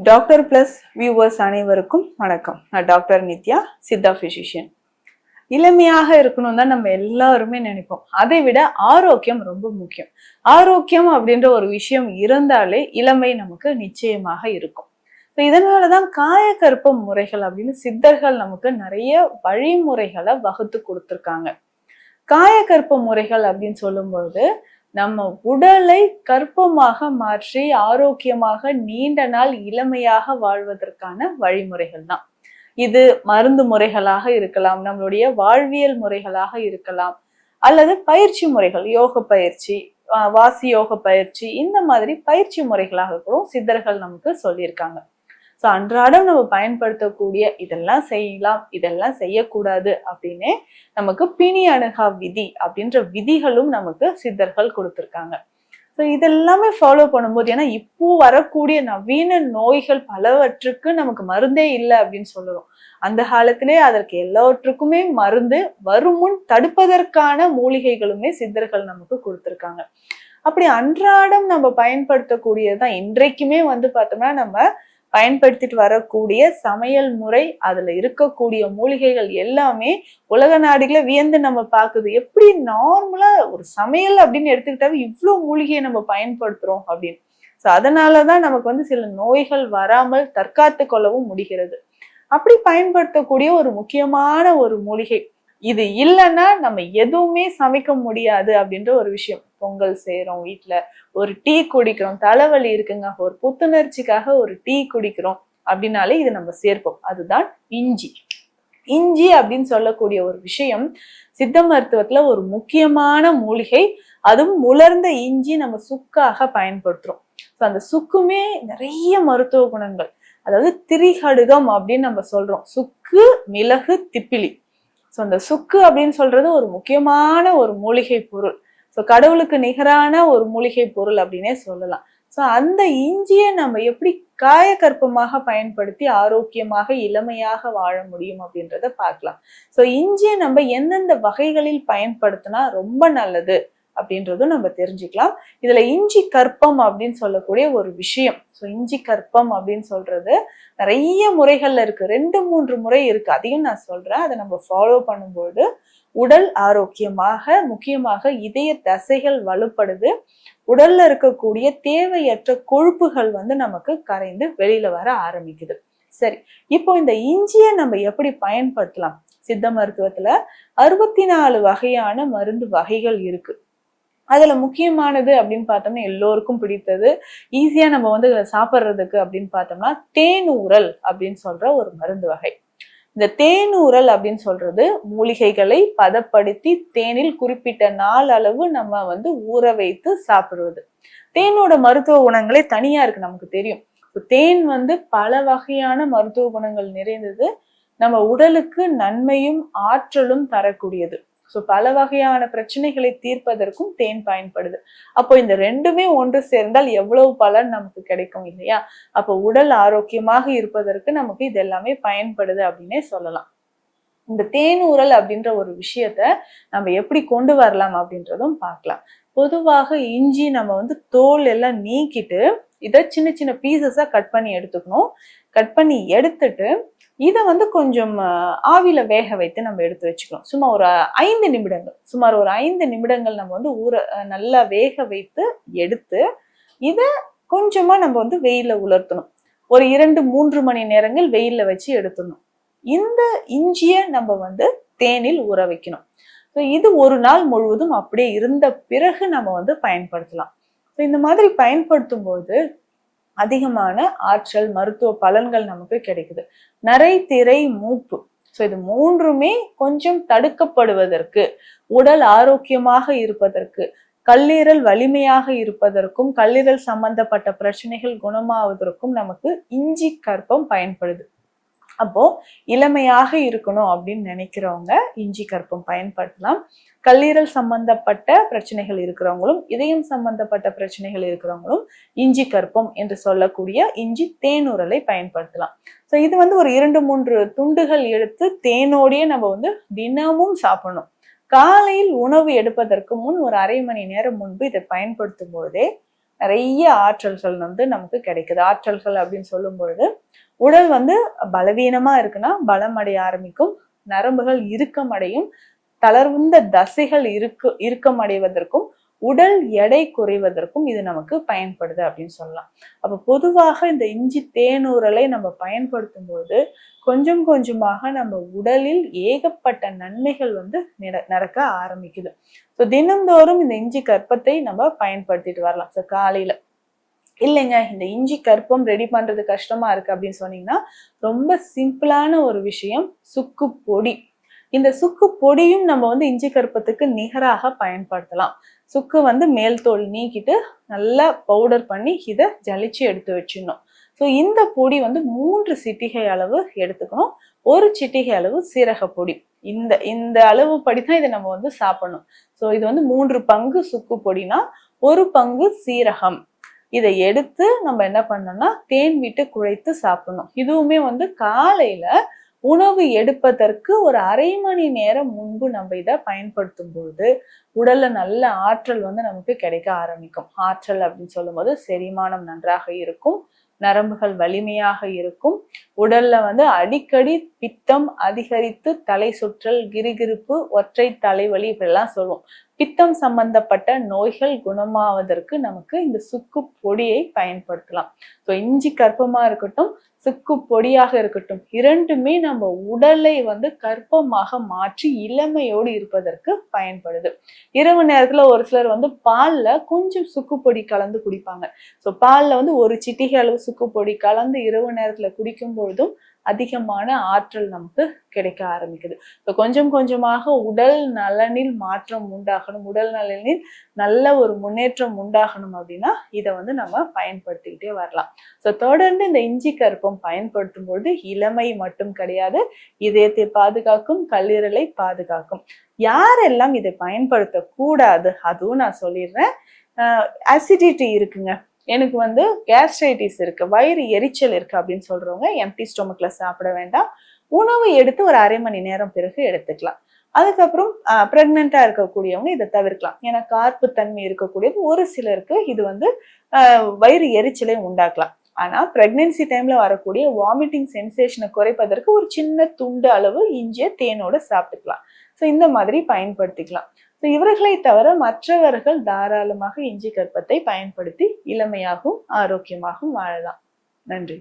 Doctor plus viewers அனைவருக்கும் வணக்கம். நான் டாக்டர் நித்யா, சித்தா பிசிஷியன். இளமையாக இருக்கணும் தான் நம்ம எல்லாருமே நினைப்போம். அதை விட ஆரோக்கியம் ரொம்ப முக்கியம். ஆரோக்கியம் அப்படின்ற ஒரு விஷயம் இருந்தாலே இளமை நமக்கு நிச்சயமாக இருக்கும். இதனாலதான் காயக்கற்ப முறைகள் அப்படின்னு சித்தர்கள் நமக்கு நிறைய வழிமுறைகளை வகுத்து கொடுத்துருக்காங்க. காயக்கற்ப முறைகள் அப்படின்னு சொல்லும்போது நம்ம உடலை கற்பமாக மாற்றி ஆரோக்கியமாக நீண்ட நாள் இளமையாக வாழ்வதற்கான வழிமுறைகள் தான். இது மருந்து முறைகளாக இருக்கலாம், நம்மளுடைய வாழ்வியல் முறைகளாக இருக்கலாம், அல்லது பயிற்சி முறைகள், யோக பயிற்சி, வாசி யோக பயிற்சி, இந்த மாதிரி பயிற்சி முறைகளாக கூட சித்தர்கள் நமக்கு சொல்லியிருக்காங்க. ஸோ அன்றாடம் நம்ம பயன்படுத்தக்கூடிய இதெல்லாம் செய்யலாம், இதெல்லாம் செய்யக்கூடாது அப்படின்னு நமக்கு பிணி அணுகா விதி அப்படின்ற விதிகளும் நமக்கு சித்தர்கள் கொடுத்துருக்காங்க. ஸோ இதெல்லாமே ஃபாலோ பண்ணும்போது, ஏன்னா இப்போ வரக்கூடிய நவீன நோய்கள் பலவற்றுக்கு நமக்கு மருந்தே இல்லை அப்படின்னு சொல்லுறோம். அந்த காலத்திலே அதற்கு எல்லாவற்றுக்குமே மருந்து, வருமுன் தடுப்பதற்கான மூலிகைகளுமே சித்தர்கள் நமக்கு கொடுத்துருக்காங்க. அப்படி அன்றாடம் நம்ம பயன்படுத்தக்கூடியதுதான் இன்றைக்குமே பார்த்தோம்னா நம்ம பயன்படுத்திட்டு வரக்கூடிய சமையல் முறை, அதுல இருக்கக்கூடிய மூலிகைகள் எல்லாமே உலக நாடுகளை வியந்து நம்ம பார்க்குது. எப்படி நார்மலா ஒரு சமையல் அப்படின்னு எடுத்துக்கிட்டாவே இவ்வளவு மூலிகையை நம்ம பயன்படுத்துறோம் அப்படின்னு. ஸோ அதனாலதான் நமக்கு சில நோய்கள் வராமல் தற்காத்து கொள்ளவும் முடிகிறது. அப்படி பயன்படுத்தக்கூடிய ஒரு முக்கியமான ஒரு மூலிகை, இது இல்லைன்னா நம்ம எதுவுமே சமைக்க முடியாது அப்படின்ற ஒரு விஷயம். பொங்கல் செய்யறோம், வீட்டுல ஒரு டீ குடிக்கிறோம், தலைவலி இருக்குங்க, ஒரு புத்துணர்ச்சிக்காக ஒரு டீ குடிக்கிறோம் அப்படின்னாலே இது நம்ம சேர்ப்போம். அதுதான் இஞ்சி. இஞ்சி அப்படின்னு சொல்லக்கூடிய ஒரு விஷயம் சித்த மருத்துவத்துல ஒரு முக்கியமான மூலிகை. அதுவும் உலர்ந்த இஞ்சி நம்ம சுக்காக பயன்படுத்துறோம். அந்த சுக்குமே நிறைய மருத்துவ குணங்கள், அதாவது திரிகடுகம் அப்படின்னு நம்ம சொல்றோம். சுக்கு, மிளகு, திப்பிலி. ஸோ அந்த சுக்கு அப்படின்னு சொல்றது ஒரு முக்கியமான ஒரு மூலிகை பொருள். ஸோ கடவுளுக்கு நிகரான ஒரு மூலிகை பொருள் அப்படின்னே சொல்லலாம். ஸோ அந்த இஞ்சியை நம்ம எப்படி காயக்கற்பமாக பயன்படுத்தி ஆரோக்கியமாக இளமையாக வாழ முடியும் அப்படின்றத பார்க்கலாம். ஸோ இஞ்சியை நம்ம எந்தெந்த வகைகளில் பயன்படுத்தினா ரொம்ப நல்லது அப்படின்றதும் நம்ம தெரிஞ்சுக்கலாம். இதுல இஞ்சி கற்பம் அப்படின்னு சொல்லக்கூடிய ஒரு விஷயம். ஸோ இஞ்சி கற்பம் அப்படின்னு சொல்றது நிறைய முறைகள்ல இருக்கு, 2-3 முறை இருக்கு. அதையும் நான் சொல்றேன். அதை நம்ம ஃபாலோ பண்ணும்போது உடல் ஆரோக்கியமாக, முக்கியமாக இதய தசைகள் வலுப்படுது. உடல்ல இருக்கக்கூடிய தேவையற்ற கொழுப்புகள் நமக்கு கரைந்து வெளியில வர ஆரம்பிக்குது. சரி, இப்போ இந்த இஞ்சியை நம்ம எப்படி பயன்படுத்தலாம்? சித்த மருத்துவத்துல 64 வகையான மருந்து வகைகள் இருக்கு. அதுல முக்கியமானது அப்படின்னு பார்த்தோம்னா, எல்லோருக்கும் பிடித்தது, ஈஸியா நம்ம சாப்பிட்றதுக்கு அப்படின்னு பார்த்தோம்னா தேனூரல் அப்படின்னு சொல்ற ஒரு மருந்து வகை. இந்த தேனூரல் அப்படின்னு சொல்றது மூலிகைகளை பதப்படுத்தி தேனில் குறிப்பிட்ட நாள் அளவு நம்ம ஊற வைத்து சாப்பிடுவது. தேனோட மருத்துவ குணங்களே தனியா இருக்கு, நமக்கு தெரியும். தேன் பல வகையான மருத்துவ குணங்கள் நிறைந்தது. நம்ம உடலுக்கு நன்மையும் ஆற்றலும் தரக்கூடியது. ஸோ பல வகையான பிரச்சனைகளை தீர்ப்பதற்கும் தேன் பயன்படுது. அப்போ இந்த ரெண்டுமே ஒன்று சேர்ந்தால் எவ்வளவு பலன் நமக்கு கிடைக்கும் இல்லையா? அப்போ உடல் ஆரோக்கியமாக இருப்பதற்கு நமக்கு இது எல்லாமே பயன்படுது அப்படின்னே சொல்லலாம். இந்த தேனூரல் அப்படின்ற ஒரு விஷயத்த நம்ம எப்படி கொண்டு வரலாம் அப்படின்றதும் பார்க்கலாம். பொதுவாக இஞ்சி நம்ம தோல் எல்லாம் நீக்கிட்டு இதை சின்ன சின்ன பீசஸா கட் பண்ணி எடுத்துக்கணும். கட் பண்ணி எடுத்துட்டு இதை கொஞ்சம் ஆவியில வேக வைத்து நம்ம எடுத்து வச்சுக்கணும். சும்மா ஒரு 5 நிமிடங்கள், சுமார் ஒரு 5 நிமிடங்கள் நம்ம நல்லா வேக வைத்து எடுத்து இதை கொஞ்சமா நம்ம வெயில உலர்த்தணும். ஒரு 2-3 மணி நேரங்கள் வெயில வச்சு எடுத்துடணும். இந்த இஞ்சியை நம்ம தேனில் ஊற வைக்கணும். இது ஒரு நாள் முழுவதும் அப்படியே இருந்த பிறகு நம்ம பயன்படுத்தலாம். இந்த மாதிரி பயன்படுத்தும் போது அதிகமான ஆற்றல், மருத்துவ பலன்கள் நமக்கு கிடைக்குது. நரை, திரை, மூப்பு, ஸோ இது மூன்றுமே கொஞ்சம் தடுக்கப்படுவதற்கு, உடல் ஆரோக்கியமாக இருப்பதற்கு, கல்லீரல் வலிமையாக இருப்பதற்கும், கல்லீரல் சம்பந்தப்பட்ட பிரச்சனைகள் குணமாவதற்கும் நமக்கு இஞ்சி கற்பம் பயன்படுது. அப்போ இளமையாக இருக்கணும் அப்படின்னு நினைக்கிறவங்க இஞ்சி கற்பம் பயன்படுத்தலாம். கல்லீரல் சம்பந்தப்பட்ட பிரச்சனைகள் இருக்கிறவங்களும், இதயம் சம்பந்தப்பட்ட பிரச்சனைகள் இருக்கிறவங்களும் இஞ்சி கற்பம் என்று சொல்லக்கூடிய இஞ்சி தேனூரலை பயன்படுத்தலாம். ஸோ இது ஒரு 2-3 துண்டுகள் எடுத்து தேனோடையே நம்ம தினமும் சாப்பிடணும். காலையில் உணவு எடுப்பதற்கு முன் ஒரு அரை மணி நேரம் முன்பு இதை பயன்படுத்தும் போதே நிறைய ஆற்றல்கள் வந்து நமக்கு கிடைக்குது. ஆற்றல்கள் அப்படின்னு சொல்லும் பொழுது உடல் வந்து பலவீனமா இருக்குன்னா பலம் அடைய ஆரம்பிக்கும், நரம்புகள் இறுக்கமடையும், தளர்ந்த தசைகள் இறுக்கம் அடைவதற்கும் உடல் எடை குறைவதற்கும் இது நமக்கு பயன்படுது அப்படின்னு சொல்லலாம். அப்ப பொதுவாக இந்த இஞ்சி தேனூரலை நம்ம பயன்படுத்தும் போது கொஞ்சம் கொஞ்சமாக நம்ம உடலில் ஏகப்பட்ட நன்மைகள் வந்து நடக்க ஆரம்பிக்குது. ஸோ தினந்தோறும் இந்த இஞ்சி கற்பத்தை நம்ம பயன்படுத்திட்டு வரலாம். ஸோ காலையில இல்லைங்க இந்த இஞ்சி கற்பம் ரெடி பண்றது கஷ்டமா இருக்கு அப்படின்னு சொன்னீங்கன்னா ரொம்ப சிம்பிளான ஒரு விஷயம், சுக்கு பொடி. இந்த சுக்கு பொடியும் நம்ம வந்து இஞ்சி கற்பத்துக்கு நிகராக பயன்படுத்தலாம். சுக்கு வந்து மேல் தோல் நீக்கிட்டு நல்லா பவுடர் பண்ணி இதை ஜலிச்சு எடுத்து வச்சிடணும். ஸோ இந்த பொடி வந்து 3 சிட்டிகை அளவு எடுத்துக்கணும். 1 சிட்டிகை அளவு சீரக பொடி. இந்த அளவு படிதான் இதை நம்ம வந்து சாப்பிடணும். ஸோ இது வந்து 3 பங்கு சுக்கு பொடினா 1 பங்கு சீரகம். இதை எடுத்து நம்ம என்ன பண்ணோம்னா தேன் விட்டு குழைத்து சாப்பிடணும். இதுவுமே வந்து காலையில உணவு எடுப்பதற்கு ஒரு அரை மணி நேரம் முன்பு நம்ம இதை பயன்படுத்தும் போது உடல்ல நல்ல ஆற்றல் வந்து நமக்கு கிடைக்க ஆரம்பிக்கும். ஆற்றல் அப்படின்னு சொல்லும் போது செரிமானம் நன்றாக இருக்கும், நரம்புகள் வலிமையாக இருக்கும், உடல்ல வந்து அடிக்கடி பித்தம் அதிகரித்து தலை சுற்றல், கிறுகிறுப்பு, ஒற்றை தலைவலி இப்படிலாம் சொல்லுவோம். பித்தம் சம்பந்தப்பட்ட நோய்கள் குணமாவதற்கு நமக்கு இந்த சுக்கு பொடியை பயன்படுத்தலாம். ஸோ இஞ்சி கற்பமா இருக்கட்டும், சுக்கு பொடியாக இருக்கட்டும், இரண்டுமே நம்ம உடலை வந்து கற்பமாக மாற்றி இளமையோடு இருப்பதற்கு பயன்படுது. இரவு நேரத்துல ஒரு சிலர் வந்து பால்ல கொஞ்சம் சுக்கு பொடி கலந்து குடிப்பாங்க. ஸோ பால்ல வந்து 1 சிட்டிகை அளவு சுக்கு பொடி கலந்து இரவு நேரத்துல குடிக்கும் பொழுதும் அதிகமான ஆற்றல் நமக்கு கிடைக்க ஆரம்பிக்குது. ஸோ கொஞ்சம் கொஞ்சமாக உடல் நலனில் மாற்றம் உண்டாகணும், உடல் நலனில் நல்ல ஒரு முன்னேற்றம் உண்டாகணும் அப்படின்னா இதை வந்து நம்ம பயன்படுத்திக்கிட்டே வரலாம். ஸோ தொடர்ந்து இந்த இஞ்சி கற்பம் பயன்படுத்தும் பொழுது இளமை மட்டும் கிடையாது, இதயத்தை பாதுகாக்கும், கல்லீரலை பாதுகாக்கும். யாரெல்லாம் இதை பயன்படுத்த கூடாது அதுவும் நான் சொல்லிடுறேன். அசிடிட்டி இருக்குங்க, எனக்கு வந்து கேஸ்ட்ரைட்டிஸ் இருக்கு, வயிறு எரிச்சல் இருக்கு அப்படின்னு சொல்றவங்க எம்டி ஸ்டொமக்ல சாப்பிட வேண்டாம். உணவு எடுத்து ஒரு அரை மணி நேரம் பிறகு எடுத்துக்கலாம். அதுக்கப்புறம் பிரெக்னெண்டா இருக்கக்கூடியவங்க இதை தவிர்க்கலாம். ஏன்னா கார்ப்பு தன்மை இருக்கக்கூடியது ஒரு சிலருக்கு இது வந்து வயிறு எரிச்சலை உண்டாக்கலாம். ஆனா பிரெக்னன்சி டைம்ல வரக்கூடிய வாமிட்டிங் சென்சேஷனை குறைப்பதற்கு ஒரு சின்ன துண்டு அளவு இஞ்சியை தேனோட சாப்பிட்டுக்கலாம். ஸோ இந்த மாதிரி பயன்படுத்திக்கலாம். இவர்களை தவிர மற்றவர்கள் தாராளமாக இஞ்சி கற்பத்தை பயன்படுத்தி இளமையாகவும் ஆரோக்கியமாகவும் வாழலாம். நன்றி.